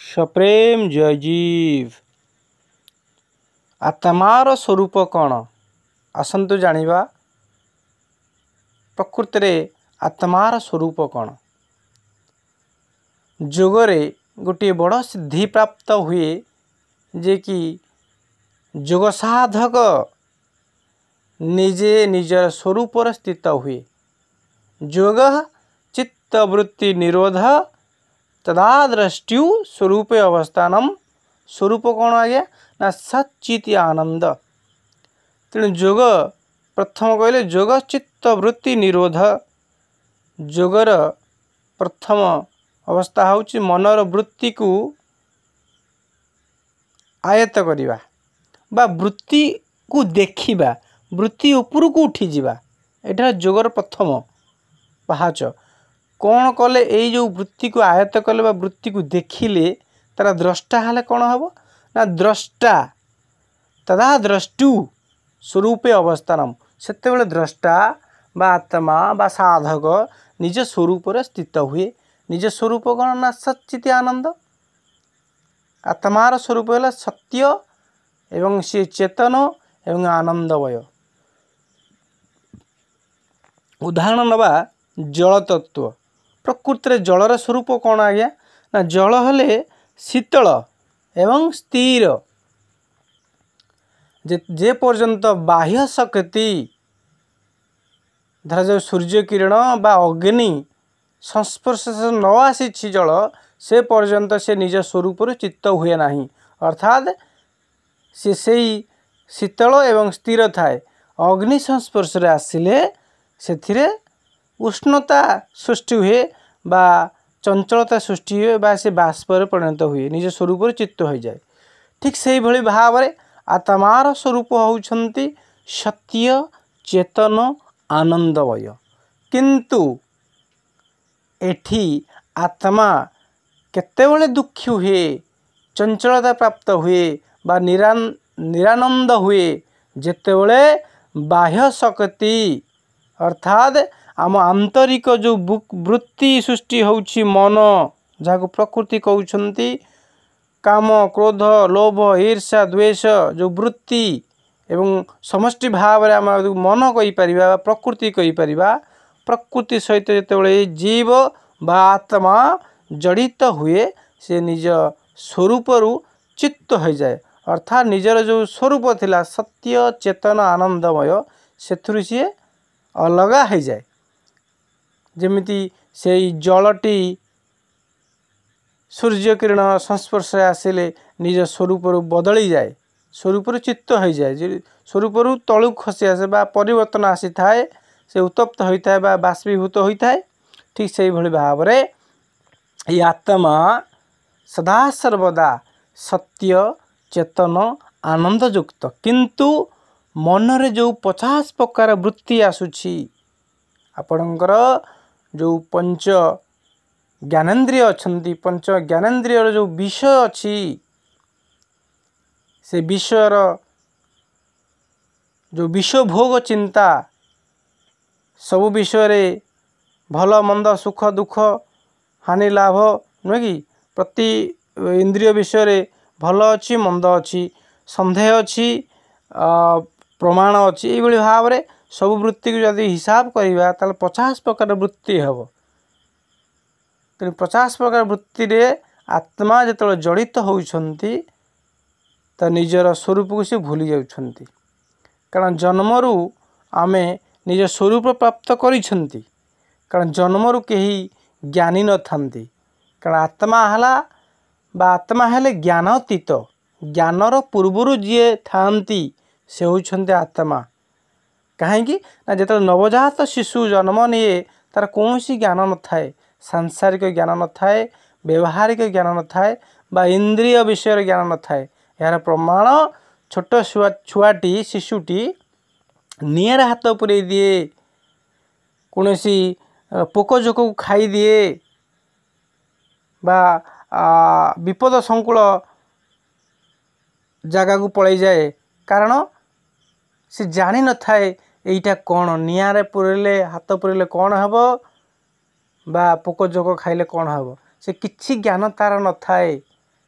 सप्रेम जय जीव। आत्मार स्वरूप कौन आसतु जानिबा। प्रकृति में आत्मार स्वरूप कौन। जोगरे गोटे बड़ सिद्धि प्राप्त हुए जे कि जोग साधक निजे निजर स्वरूप स्थित हुए। जोग चित्तवृत्ति निरोध तदा दृष्टि स्वरूप अवस्थानम। स्वरूप कौन आ गया ना सच्चित आनंद। तेणु जोग प्रथम कहले जोग चित्तवृत्ति निरोध। जोगर प्रथम अवस्था होची मनर वृत्ति को आयत्त करिबा बा वृत्ति को देखिबा, वृत्ति ऊपर को उठी जिबा। एटा जोगर प्रथम पाहाच। कौन कले यही जो वृत्ति को आयत्त कले बा वृत्ति को देखिले तारा द्रष्टा हेले कौन हम ना द्रष्टा तदा द्रष्टु स्वरूपे अवस्थानम। सेतेबेले द्रष्टा बा आत्मा बा साधक निज स्वरूप स्थित हुए। निज स्वरूप कौन ना सच्चित आनंद। आत्मार स्वरूप है सत्य एवं सी चेतन एवं आनंदमय। उदाहरण नवा जल तत्व। प्रकृति में जलर स्वरूप कौन आ गया ना जल हेले शीतल एवं स्थिर। जे पर्यंत बाह्य शक्ति धरा जाओ सूर्य किरण बा अग्नि संस्पर्श न आसी जल से पर्यंत से निज स्वरूप चित्त हुए नहीं। अर्थात से शीतल एवं स्थिर थाए। अग्नि संस्पर्श रे आसिले से उष्णता सृष्टि हुए बा चंचलता सृष्टि हुए बा से बाष्प परिणत हुए निज स्वरूप चित्त हो जाए। ठीक से भली भाव में आत्मार स्वरूप होउछंती सत्य चेतन आनंदमय। किंतु एठी आत्मा केतेबेले दुखी हुए चंचलता प्राप्त हुए बा निरानंद हुए जेतेबेले बाह्य शक्ति अर्थात आम आंतरिक जो वृत्ति सृष्टि होउछि मन जहाँ प्रकृति कहउछंती काम क्रोध लोभ ईर्षा द्वेष जो वृत्ति एवं समष्टि भाव में आम मन कहीपर प्रकृति कहीपर। प्रकृति सहित जितेबाला जीव बा आत्मा जड़ित हुए से निज स्वरूप चित्त हो जाए। अर्थात निजर जो स्वरूप थिला सत्य चेतन आनंदमय से सी अलगा हो जाए। जमिति से जलटी सूर्य किरण संस्पर्श आसिले निज स्वरूप बदली जाए। स्वरूप चित्त हो जाए। स्वरूप तलू खसी आसे बा परिवर्तन आसी थाए से उत्तप्त होता है बा बाष्पीभूत होता है। ठीक से भली भाव में ये आत्मा सदा सर्वदा सत्य चेतन आनंदयुक्त। किंतु मनरे जो 50 प्रकार वृत्ति आसुछि आपणकर जो पंच ज्ञानेन्द्रिय अच्छी पंच ज्ञानेन्द्रिय जो विषय अच्छी से विषयर जो विषय भोग चिंता सबु विषय रे भल मंद सुख दुख हानि लाभ नुहे कि प्रति इंद्रिय विषय रे भल अच्छी मंद अच्छी संदेह अच्छी प्रमाण अच्छी ये भाव में सब वृत्ति को जब हिसाब करवा 50 प्रकार वृत्ति हम। तेणु 50 प्रकार वृत्ति रे आत्मा जो जड़ित होती तो निजर स्वरूप को सी भूली जाउछंती। कारण जन्मरु आमे निज स्वरूप प्राप्त करिछंती। कारण जन्मरु केही ज्ञानी न थांती। कारण आत्मा हला बा आत्मा हेले ज्ञानातीत। ज्ञानर पूर्वरु जे थांती से होउछंती आत्मा। कहीं ना जो नवजात शिशु जन्म निए तार कौन सी ज्ञान न थाए। सांसारिक ज्ञान न थाए व्यवहारिक ज्ञान न थाए बा इंद्रिय विषय ज्ञान न थाए। यार प्रमाण छोट छुआटी शिशुटी निआर हाथ पुरे दिए कौन सी पोकजोक को खाई दिए बा विपद संकुल जगह को पलि जाए। कारण से जानी न थाए एईटा कौन निआरे पुरेले हाथ पुरेले कौन हम बा पोकजोक खाइले कौन हम से किछि ज्ञान तार न थाए।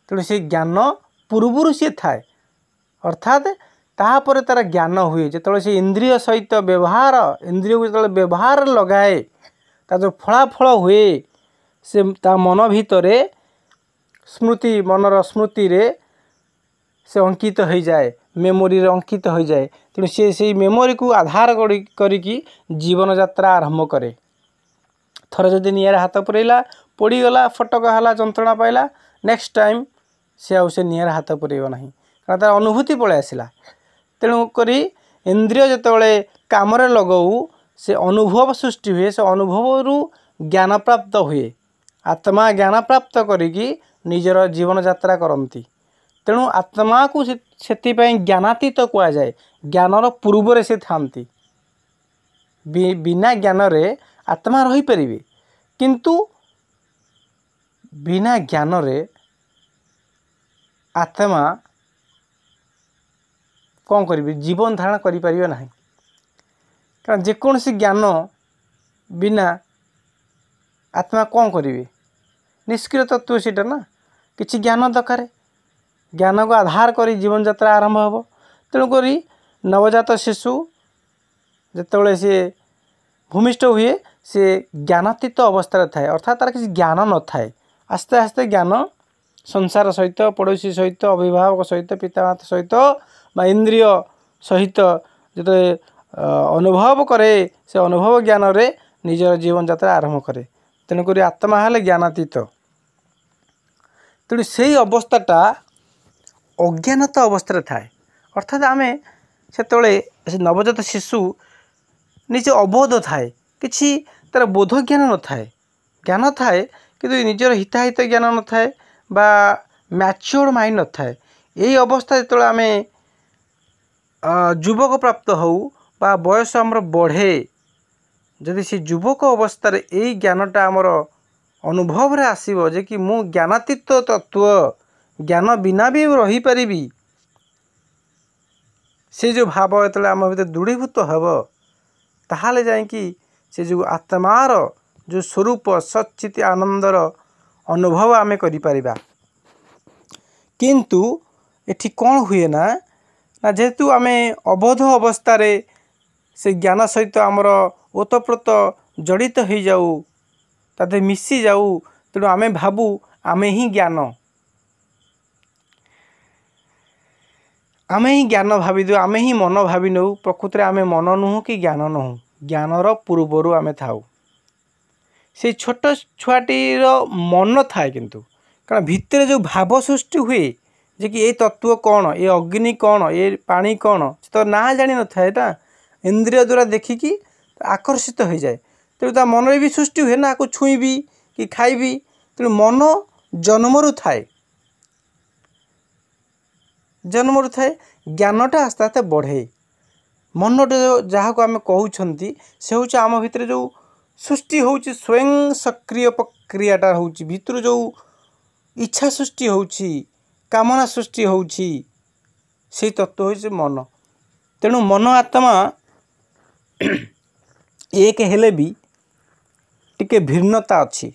तेणु से ज्ञान पूर्वर सी थाए अर्थात तापर तार ज्ञान हुए जो से इंद्रिय सहित व्यवहार इंद्रिय को जो व्यवहार लगाए ता जो फलाफल हुए से ता मन भितर स्मृति मनर स्मृति रे से अंकित हो जाए मेमोरी रे अंकित हो जाए। तेणु से मेमोरी को आधार करिकी जीवन यात्रा आरंभ करे। थर जदि निआरे हाथ पुरेला पोड़ीगला फटका है जंत्रणा पाइला नेक्स्ट टाइम से आउ से निआरे हाथ पुरेब ना कारण तार अनुभूति पलि आसला। तेणुक इंद्रिय जितेबाला कम लगाऊ से अनुभव सृष्टि हुए से अनुभव रु ज्ञान प्राप्त हुए आत्मा ज्ञान प्राप्त करिकी निजर जीवन यात्रा करती। तेणु आत्मा को से ज्ञानातीत कह जाए ज्ञानर पूर्व से थांती बिना ज्ञान रे आत्मा रही परिबे किंतु बिना ज्ञान रे आत्मा कौन करिवे जीवन धारण करि परिबे नाही कारण जेकोसी ज्ञान बिना आत्मा कौन करिवे निष्क्रिय तत्व सीटा ना किछि ज्ञान दरकार ज्ञान को आधार करी जीवन यात्रा आरंभ हो। तेणुक नवजात शिशु जितेबाला सी भूमिष्ठ हुए से ज्ञानातीत अवस्था थाए अर्थात तार किसी ज्ञान न थाए आस्ते आस्ते ज्ञान संसार सहित पड़ोशी सहित अभिभावक सहित पितामाता सहित बा इंद्रिय सहित जो अनुभव करे से अनुभव ज्ञान रे निजर जीवन यात्रा आरंभ करे। तेणुक आत्मा हेले ज्ञानातीत। तेणु से अवस्थाटा अज्ञानता अवस्था थाए अर्थात आमे से नवजात शिशु निजे अबोध थाए किछि तार बोध ज्ञान न थाए ज्ञान थाए किंतु निजर हिताहित ज्ञान न थाए बा मैच्योर माइंड न थाए। यही अवस्था जो आमे युवक प्राप्त हो बा बयस आमर बढ़े जदि से युवक अवस्था यही ज्ञानटा आमर अनुभव रे आसीबो जे कि मु ज्ञानातीत तत्व ज्ञान बिना भी रही परिबी से जो भाव एतले आम भीतर दृढ़ीभूत हेब ताहाले जाइकी से जो आत्मार जो स्वरूप सच्चित आनंदर अनुभव आमे करि परिबा। किंतु एठी कौन हुए ना जेहेतु आमे अबोध अवस्था रे से ज्ञान सहित आमर ओतप्रोत जड़ित हो जाऊ ताते मिसी जाऊ तेणु आमे भाबू आमे ही ज्ञान आमे ही ज्ञान भावी दो आमे ही मन भावी नौ प्रकृति आमे मन नुह कि ज्ञान नुह ज्ञानर पूर्वर आमे थाऊ से छोट छुआटीर मन थाए किंतु कारण भितर जो भाव सृष्टि हुए जे कि ये तत्व कौन ये अग्नि कौन ये पानी कौन तो ना जानी न थाए ना इंद्रिय द्वारा देखिकी आकर्षित हो जाए। तेणु ता मन भी सृष्टि हुए ना को छुईबी कि खाइबी तेणु मन जन्मरु थाए जन्मरु थाए ज्ञानटा आस्ते आस्ते बढ़े मनटा जहाँ को आम कहते से हूँ आम भितर जो सृष्टि हो स्वयं सक्रिय प्रक्रियाटा हो भितर जो इच्छा सृष्टि हो कामना सृष्टि हो तत्व हो मन। तेणु मन आत्मा एक हेले भी टिके भिन्नता अच्छी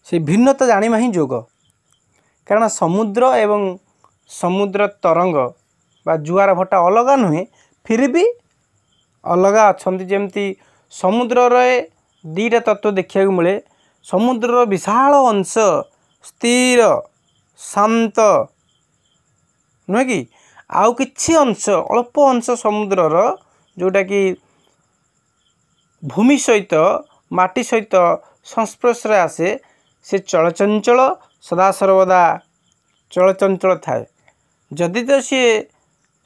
से भिन्नता जानिबा ही जोग कारण समुद्र एवं समुद्र तरंग बा जुआर भट्टा अलगा नुहे फिर भी अलगा अच्छा जमती समुद्र रे दीटा तत्व देखा मिले समुद्र विशाल अंश स्थिर शांत नुहे कि आउ किछि अंश अल्प अंश समुद्रर जोटा कि भूमि सहित माटी सहित संस्पर्श आसे से चलचंचल सदा सर्वदा चलचंचल थाए जदि तो सी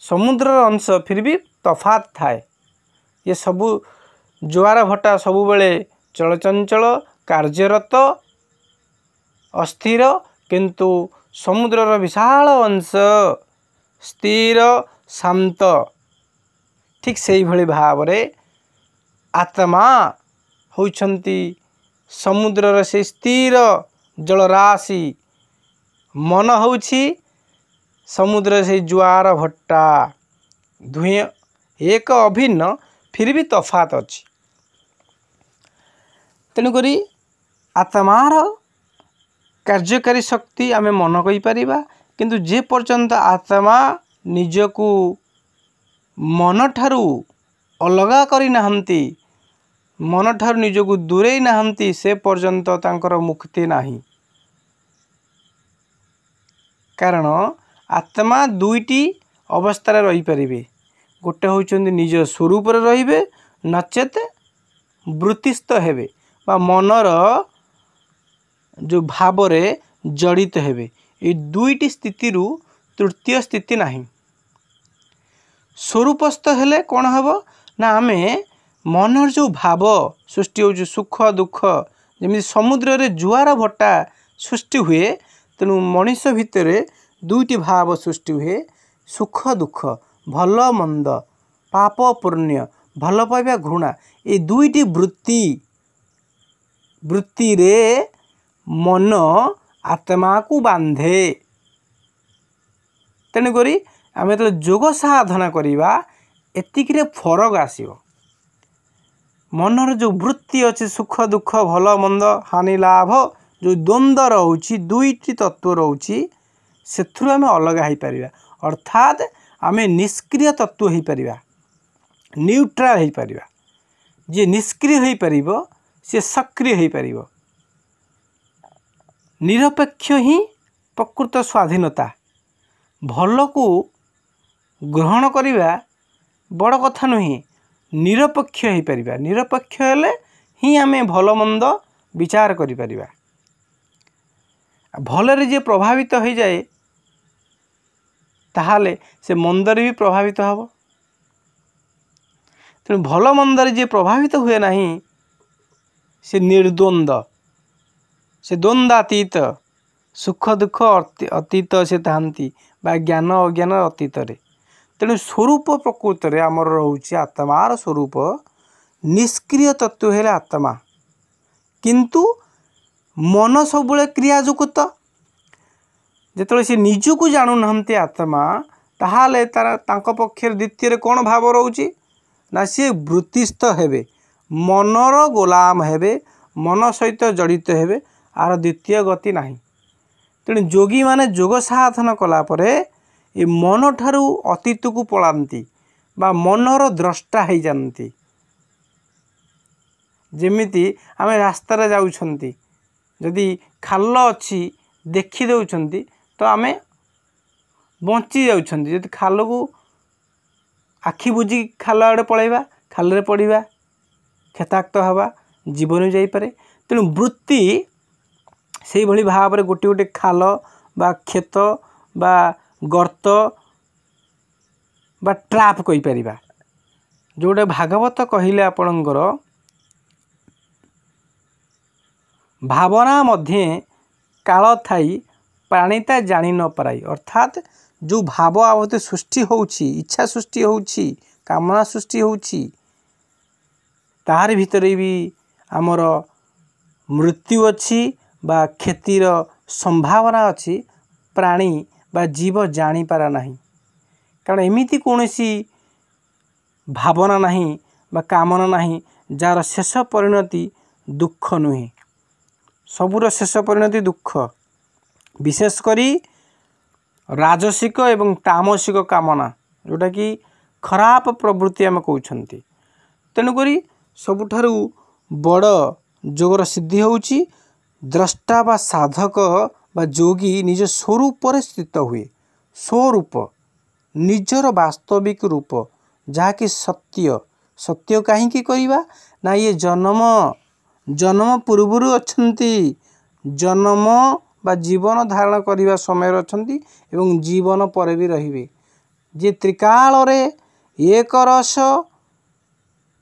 समुद्र अंश फिर भी तफात थाए ये सबू जुआर भट्टा सबु बेले चलचंचल कार्यरत अस्थिर किंतु समुद्रर विशाल अंश स्थिर शांत ठीक से ही भली भाव रे आत्मा होइछंती समुद्रर से स्थिर जलराशि मन होउछि समुद्र से जुआर भट्टा धुए एक अभिन्न फिर भी तफात अच्छी। तेणुक आत्मार कार्यकारी शक्ति आमे मन कहीपर किंतु जे पर्यंत आत्मा निजकू मन ठारू अलगा करना मन ठारू निजकू दूरे ना से पर्यंत तांकर मुक्ति नहीं। कारण आत्मा दुईटी अवस्था रही पारे, गोटे होचंदी निज स्वरूप रे नचेत वृत्तिस्थ हेबे बा मनर जो भाव रे जड़ित हेबे। ये दुईटी स्थिति रु तृतीय स्थिति नहीं। स्वरूपस्थ हेले कौन हम ना आमे मनर जो भाव सृष्टि हो सुख दुख जमी समुद्र रे जुआर भट्टा सृष्टि हुए, तेणु मनीष भितर दुईटी भाव सृष्टि हुए, सुख दुख भल मंद पाप पुण्य भल पाइबा घृणा। ये दुईटी वृत्ति रे मन आत्मा को बांधे। तेणुक आम जो जोग साधना करवा एतिक फरक आसो। मनर जो वृत्ति अच्छे सुख दुख भल मंद हानि लाभ जो द्वंद्व रोची दुईटी तत्व रोची से आम अलग हो पार, अर्थात आम निष्क्रिय तत्व हो पार, न्यूट्राल हो पार। जे निष्क्रिय हो पार सी सक्रिय हो पार। निरपेक्ष ही प्रकृत स्वाधीनता। भल को ग्रहण करवा बड़ कथा नुहे, निरपेक्ष हो पार। निरपेक्ष हेले ही आम भल मंद विचार करिपर। भलरे जे प्रभावित हो जाए ताहाले से मंदर भी प्रभावित हम। तेणु भल मंदर जे प्रभावित हुए नहीं से निर्द्वंद्व, से द्वंद्वातीत, सुख दुख अतीत से थांती बा ज्ञान अज्ञान अतीत रे। तेणु स्वरूप प्रकृत रे आमर रोचे आत्मार स्वरूप निष्क्रिय तत्व है आत्मा, किंतु मन सब क्रियाजुक्त। जिते से निजक जानू ना आत्मा ताहाले तांको पक्षर द्वितीय कौन भाव रोचे ना सी वृत्तिस्थ हेबे, मनर गोलाम हेबे, मन सहित जड़ित हेबे, आर द्वितीय गति नहीं। तेणु जोगी माने जोग साधन कलापर ये मन ठारू अतीत को पलांती बा मनर द्रष्टा हो जाती। जेमिति आमे रास्ता रे जाउछंती, जदि खाल अच्छी देखी दउछंती तो आमे बंची जाउछंती। जदि खाल को आखि बुझी खाल आड़े पलैबा, खाल पड़ा क्षेताक्त हवा जीवन जाई पारे। तेणु वृत्ति से भली भाव में गोटे गोटे खाल बा क्षेत बा गर्त बा ट्राप कहि परिबा। जोटे भागवत कहले आपणकर भावना मध्य काल थाई प्राणीता जानी न पाराई। अर्थात जो भाव आवते सृष्टि होउछि, इच्छा सृष्टि होउछि, कामना सृष्टि होउछि, तार भितरे भी आमर मृत्यु अच्छी बा क्षतिर संभावना अच्छी। प्राणी बा जीव जानी पारा नहीं, कारण एमिति कौनसी भावना नहीं बा कामना नहीं जार शेष परिणति दुख नुहे। सबुर शेष परिणति दुख। विशेष करी राजसिक एवं तामसिक कामना जोटा कि खराब प्रवृत्ति आम कहते। तेणुक सबुठारु बड़ जोगर सिद्धि होउछि द्रष्टा बा साधक बा जोगी निज स्वरूप स्थित हुए। स्वरूप निजर वास्तविक रूप जहाँकि सत्य। सत्य कहीं करवा ना ये जन्म पूर्वर अच्छंती, जन्म बा जीवन धारण करने समय अच्छंती एवं जीवन पर भी रहिबे। जे त्रिकाल रे एक रस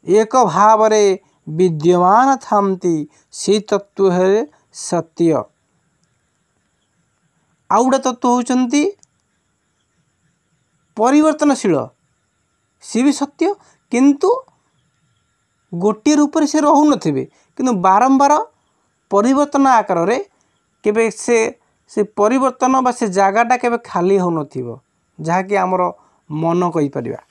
एक भाव रे विद्यमान थांती से तत्व है सत्य। आउ गोटे तत्व होचंती परिवर्तनशील, सी भी सत्य, किंतु गोटे रूप से रहु नथिबे, किंतु बारंबार परिवर्तन आकार रे केबे से परिवर्तन बा से जगाटा केबे खाली हो नथिबो, जहाँकि आमर मन कहि परिबा।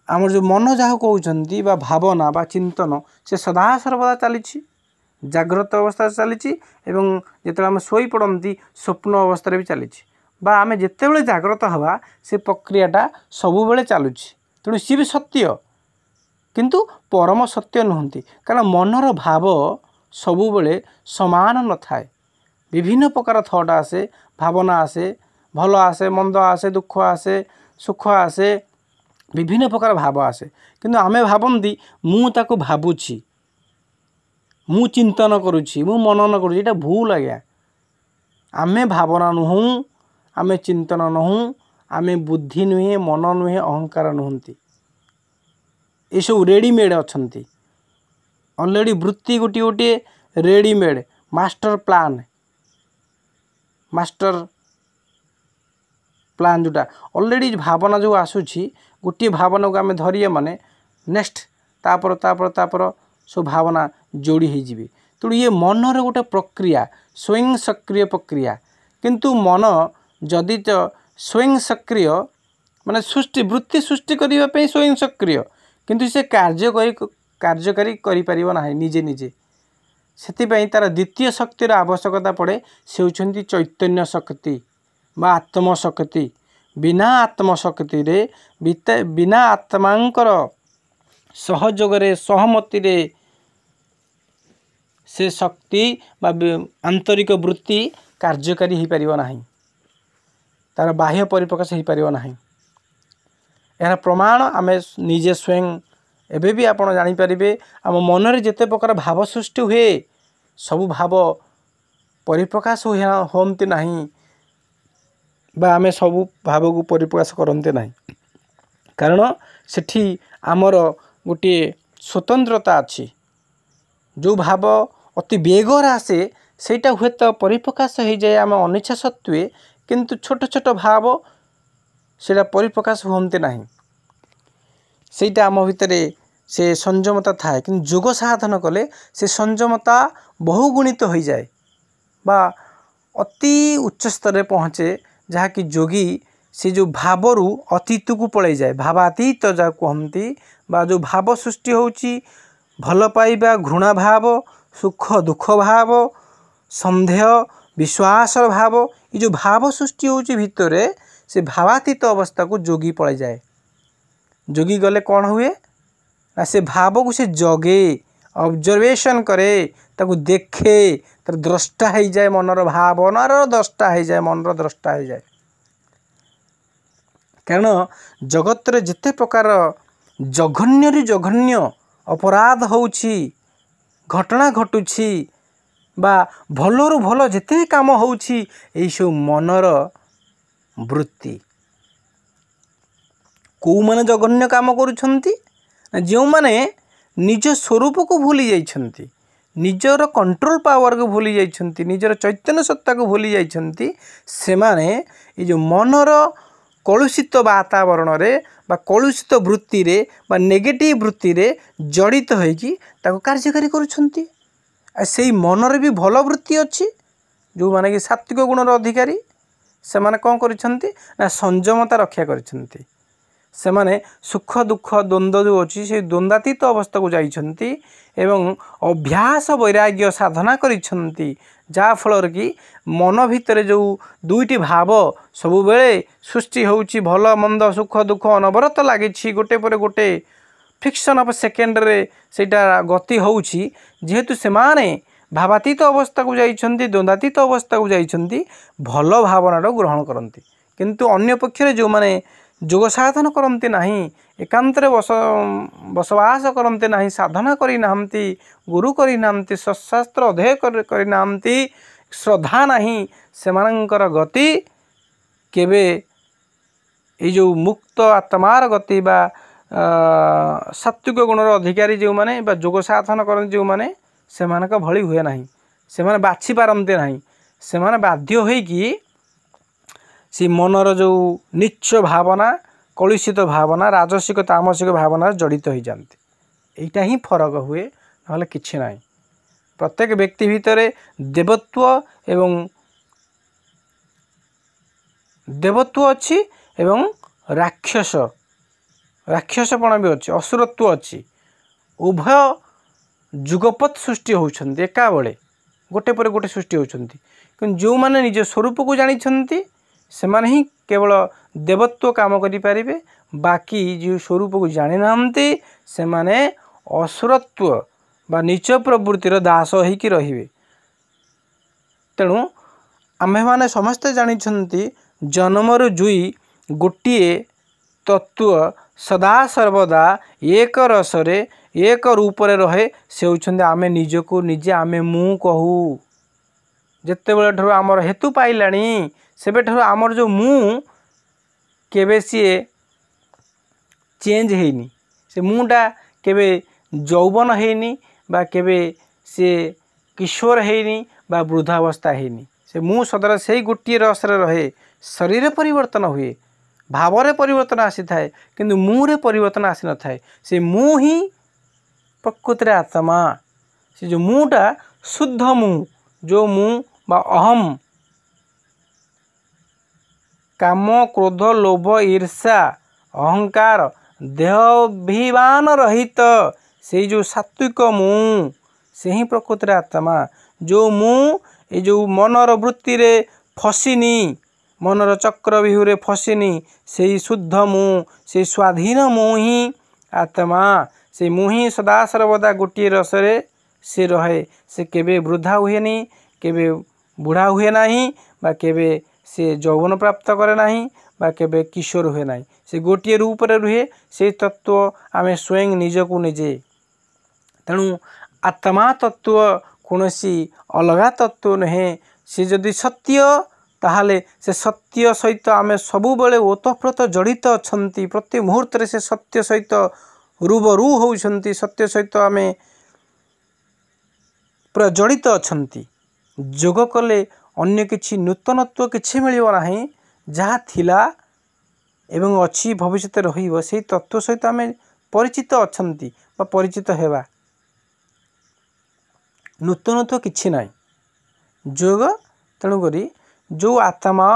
आमर जो मन जहाँ कहते बा भावना बा चिंतन से सदा सर्वदा चली जाग्रत अवस्था चली जिते आम शोई पड़ती स्वप्न अवस्था भी चली आम जिते जाग्रत हवा से प्रक्रियाटा सबु बेले चलुची तेणु सी भी सत्य किंतु परम सत्य नुहति कारण मनर भाव सबु बेले समान न थाए विभिन्न प्रकार थॉट आसे भावना आसे भल आसे मंद आसे दुख आसे सुख आसे विभिन्न प्रकार भाव आसे किंतु आमे भावती मु ताको भावुची मु चिंतन करुची मु मनन करुची एटा भूल आज्ञा आमे भावना नुहूँ आमे चिंतन नुहूँ आमे बुद्धि नुहे मन नुहे अहंकार नुहति ये सब रेडीमेड अच्छी अलरेडी वृत्ति गोटे गोटे रेडीमेड मास्टर प्लान जोटा अलरेडी भावना जो आसूची गोटे भावना को आम धरिए माने नेक्स्ट तापर तापर तापर सब भावना जोड़ी हो तेणु ये मनर गोटे प्रक्रिया स्वयं सक्रिय प्रक्रिया किंतु मन जदि तो स्वयं सक्रिय माने सृष्टि वृत्ति सृष्टि करने स्वयं सक्रिय किंतु से कार्यकारी करिपरिबो नाही निजे निजे से तार द्वितीय शक्तिर आवश्यकता पड़े से होती चैतन्य शक्ति बा आत्मशक्ति बिना आत्मशक्ति रे बिना आत्मांकर सहयोग रे सहमति रे से शक्ति बा आंतरिक वृत्ति कार्यकारी हो पारिबो नाही तार बाह्य परिप्रकाश हो पारिबो नाही यार प्रमाण आम निजे स्वयं एबे भी आपण जानि परिबे आम मनरे जेते प्रकार भाव सृष्टि हुए सबु भाव परिप्रकाश होमते नहीं बा आमे सबु भाव को परिप्रकाश करते नहीं कारण सेठी आमर गोटे स्वतंत्रता अच्छी जो भाव अति बेगर आसे सेटा हुए तो परिप्रकाश हो जाए आम अनिच्छा सत्वे किंतु छोट छोट भाव सेटा परिप्रकाश होमते नहीं सेटा आम भितर से संयमता थाए कि जोग साधन कले से संयमता बहुगुणित हो जाए बा अति उच्च स्तर में पहुँचे जहाँकि जोगी से जो भावरु अतीत को पलि जाए भावातीत जहाँ कहती बा जो भाव सृष्टि होची भल पाइबा घृणा भाव सुख दुख भाव संदेह विश्वास भाव ये जो भाव सृष्टि होची भितर से भावातीत अवस्था को जोगी पलि जाए जोगी गले कौन हुए ना से भाव को से जगे ऑब्जर्वेशन करे ताको देखे तर द्रष्टा हो जाए मनर भावनार द्रष्टा हो जाए मनर द्रष्टा हो जाए कारण जगत रे जिते प्रकार जघन्य जघन्य अपराध होउछि घटना घटुछि बा भलरु भल जिते काम होउछि एई सब मनर वृत्ति कौ माने जघन्य काम करुछंती जो माने निज स्वरूप को भूली जाइछंती निजर कंट्रोल पावर को भूली जाइछंती निजर चैतन्य सत्ता को भूली जाइछंती से माने ये जो मनर कलुषित वातावरण रे बा कलुषित वृत्ति रे बा नेगेटिव वृत्ति रे जड़ित होइकी ताको कार्यकारी करुछंती से मनर भी भल वृत्ति अच्छी जो माने कि सात्विक गुणर अधिकारी से माने कौन करिछंती ना संयमता रक्षा करिछंती से माने सुख दुख द्वंद्व जो अच्छी से द्वंद्वातीत अवस्था को जाइछंती एवं अभ्यास वैराग्य साधना करिछंती जा फलर कि मन भितर जो दुईटी भाव सबु बेले सृष्टि होउची भल मंद सुख दुख अनवरत लागिछि गोटे पर गोटे फ्रिक्शन ऑफ सेकेंड रे सेटा गति होउची जेहेतु से माने भावातीत अवस्था को जाइछंती द्वंद्वातीत अवस्था को जाइछंती भल भावनार ग्रहण करंती किंतु अन्य पक्षरे जो माने जोग साधन करते नहीं एकांतरे बसवास करते नहीं साधना करी नाहंती गुरु करी नाहंती सशास्त्र अध्यय करी नाहंती श्रद्धा नहीं सेमानंकर गति केबे ये जो मुक्त आत्मार गति बा सात्विक गुणर अधिकारी जो माने बा जोग साधन करते जो माने सेमानक भली हुए नहीं से माने बाछि पारंते नहीं से माने बाध्य होइकी से मनर जो नीच भावना कलुषित भावना राजसिक तामसिक भावना जड़ित हो जाती यहीटा ही फरक हुए ना किछि नहीं प्रत्येक व्यक्ति भितर देवत्व एवं देवत्व अच्छी एवं राक्षस राक्षसपण भी अच्छी असुरत्व अच्छी उभय जुगपत सृष्टि होउछन्ति एका बेले गोटे पर गोटे सृष्टि होउछन्ति कि जो माने निज स्वरूप को जानिछन्ति सेमाने ही केवल देवत्व काम करि पारिबे बाकी जो स्वरूप को जानि नाहन्ति सेमाने असुरत्व बा नीच प्रवृत्तिर दास होइकी रहिबे। तेणु आम्भे माने समस्ते जानिछन्ति जन्मर जुई गोटिए तत्व सदा सर्वदा एक रसरे एक रूपरे रहे से होउछन्ति आमे निजको निजे आमे मु कहू जेते बेले ठरो आमर हेतु पाइलानी सेबे ठरो आमर जो मु केबे सीए चेंज हेनी से मुटा केबे यौवन हेनी बा केबे से किशोर हेनी बा वृद्धावस्था हेनी से मु सदर से गोटे रसरे रहे शरीर परिवर्तन हुए भावरे परिवर्तन आसी थाए किंतु मुरे परिवर्तन आसी न थाए से मु ही प्रकृत आत्मा से जो मुटा शुद्ध मु जो मु बा अहम काम क्रोध लोभ ईर्षा अहंकार देहाभिमान रहित से जो सात्विक मु से ही प्रकृत आत्मा जो मु ये जो मनर वृत्ति रे फसिनी मनर चक्र व्यूह फसिनी से शुद्ध मु से स्वाधीन मु ही आत्मा से मु ही सदा सर्वदा गोटे रसरे से रहे से केबे वृद्धा हुए नहीं केबे बुढ़ा हुए नहीं बा केबे से यौवन प्राप्त करे नहीं बा केबे किशोर हुए नहीं से गोटे रूप रे रुहे से तत्व आमे स्वयं निजको निजे। तेणु आत्मा तत्व कौनसी अलगा तत्व नहे से जदि सत्य ताहले से सत्य सहित आमे सबु बेले ओतप्रोत जड़ित अछंती प्रति मुहूर्त रे से सत्य सहित रूबरू होउछंती सत्य सहित आमे पूरा जड़ित अछंती जोग कले अन्य किछि नूतनत्व किछि मिलिबो नाही जहा थिला एवं अच्छी भविष्य रहिबो से तत्व सहित आमे परिचित अछंती बा परिचित हेबा नूतनत्व किछि नाही जोग। तेणु करी जो आत्मा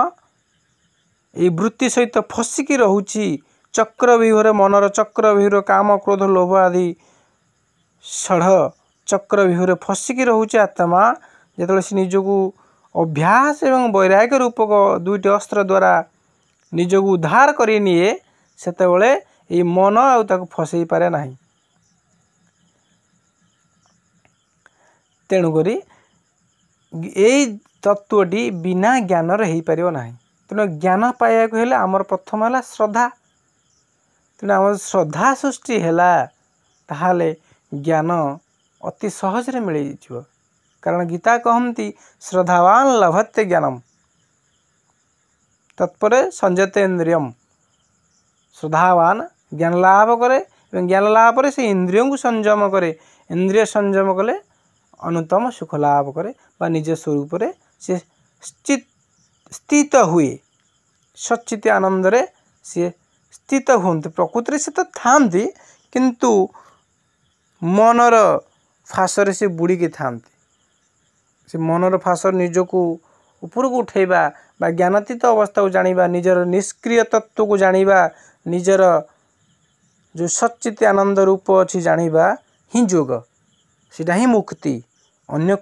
ये वृत्ति सहित फसिकी रहुची चक्रव्यूह मनर चक्रव्यूह काम क्रोध लोभ आदि षढ़ चक्रव्यूह फसिकी रहुची आत्मा जेतले से निजको अभ्यास एवं वैराग्य रूपक दुईटी अस्त्र द्वारा निजको उद्धार करी निए सेतेबेले ये मन आउ ताको फसई पारे नाही। तेणु करी यही तत्वटी बिना ज्ञान रही पारिबो नाही। तेणु ज्ञान पाइबा को हेले आमर प्रथम है श्रद्धा। तेणु आम श्रद्धा सृष्टि हैला ताहाले ज्ञान अति सहज रे मिल जिवो कारण गीता कहती श्रद्धावान लभते ज्ञानम तत्परे संजते इंद्रियम श्रद्धावान ज्ञान लाभ करे ज्ञान लाभ पर से इंद्रियों को संयम करे इंद्रिय संयम कले अनुत्तम सुख लाभ करे बा निज स्वरूप रे से स्थित हुए सच्चित आनंद रे से स्थित हुंते प्रकृति से तो थांती किंतु मनर फासर से बुड़ी के थांती से मनर फासर निजको ऊपर को उठेबा बा ज्ञानातीत अवस्था को जानिबा निजर निष्क्रिय तत्व को जानिबा निजर जो सच्चित आनंद रूप अच्छी जानिबा ही जोग सीटा ही मुक्ति अन्य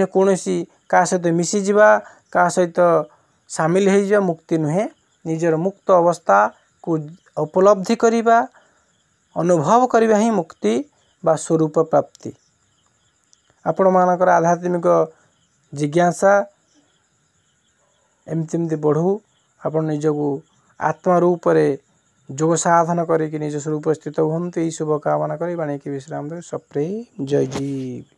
कौनसी का सहित मिसी जिबा का सहित सामिल हो जा मुक्ति नुहे निजर मुक्त अवस्था को उपलब्धि करिबा अनुभव करिबा ही मुक्ति बा स्वरूप प्राप्ति। आपण मानकर आध्यात्मिक जिज्ञासा एमती एमती बढ़ू आपण निजको आत्मा रूप रे जोग साधन करी निज स्वरूप स्थित हुंतु। शुभ कामना करी बाणी की विश्राम दे सप्रे जय जीव।